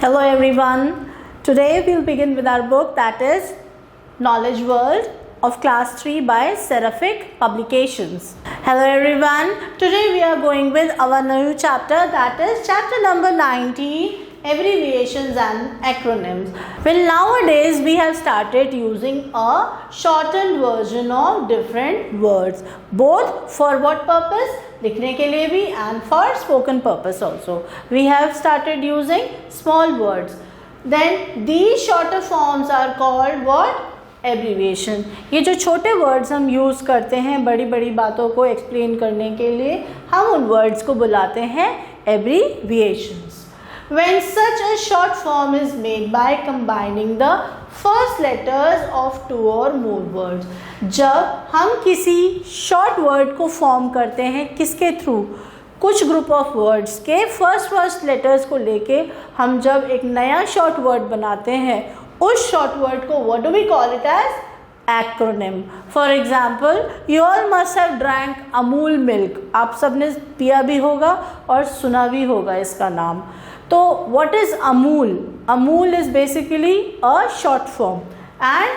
Hello everyone. Today we'll begin with our book that is Knowledge World of Class 3 by Seraphic Publications. Hello everyone. Today we are going with our new chapter that is chapter number 19, Abbreviations and Acronyms. Well, nowadays we have started using a shortened version of different words, both for what purpose? लिखने के लिए भी and for spoken purpose also. We have started using small words. Then these shorter forms are called what? Abbreviation. ये जो छोटे words हम use करते हैं बड़ी बड़ी बातों को explain करने के लिए हम उन words को बुलाते हैं abbreviations. When such a short form is made by combining the first letters of two or more words. जब हम किसी short word को form करते हैं किसके through? कुछ group of words के first letters को लेके हम जब एक नया short word बनाते हैं उस short word को what do we call it as? Acronym. For example, you all must have drank Amul milk. आप सबने पिया भी होगा और सुना भी होगा इसका नाम. तो what is Amul? Amul is basically a short form and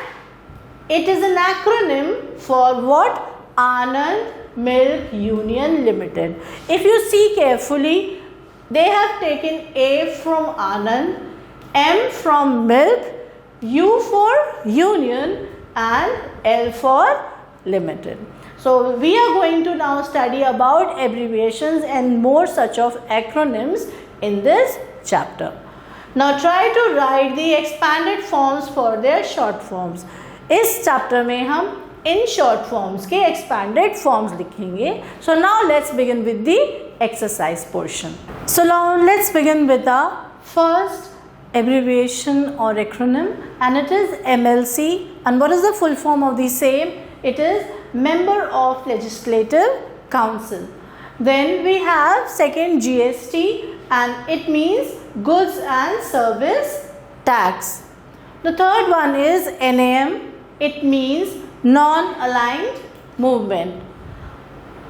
it is an acronym for what? Anand Milk Union Limited. If you see carefully, they have taken A from Anand, M from milk, U for union and L for limited. So we are going to now study about abbreviations and more such of acronyms in this chapter. Now try to write the expanded forms for their short forms. इस chapter में हम in short forms के expanded forms लिखेंगे. So now let's begin with the exercise portion. So now let's begin with the first abbreviation or acronym and it is MLC. And what is the full form of the same? It is Member of Legislative Council. Then we have second GST and it means Goods and Service Tax. The third one is NAM. It means Non-Aligned Movement.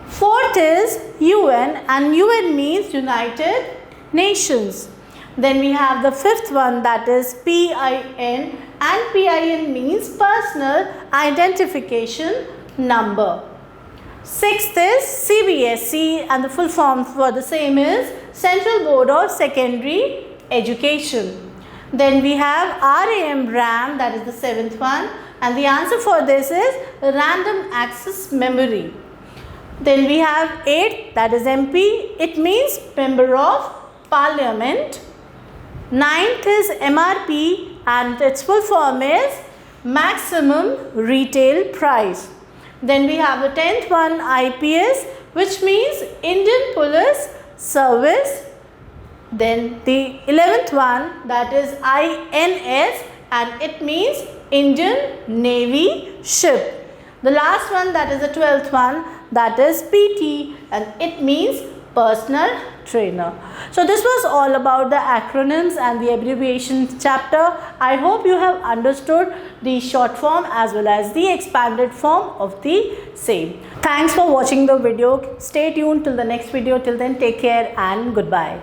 Fourth is UN and UN means United Nations. Then we have the fifth one that is PIN and PIN means Personal Identification Number. Sixth is CBSE and the full form for the same is Central Board of Secondary Education. Then we have RAM, that is the seventh one, and the answer for this is Random Access Memory. Then we have 8th, that is MP, it means Member of Parliament. 9th is MRP and its full form is Maximum Retail Price. Then we have the 10th one IPS which means Indian Police Service. Then the 11th one that is INS and it means Indian Navy Ship. The last one that is the 12th one that is PT and it means Personal Trainer. So this was all about the acronyms and the abbreviations chapter. I hope you have understood the short form as well as the expanded form of the same. Thanks for watching the video. Stay tuned till the next video. Till then, take care and goodbye.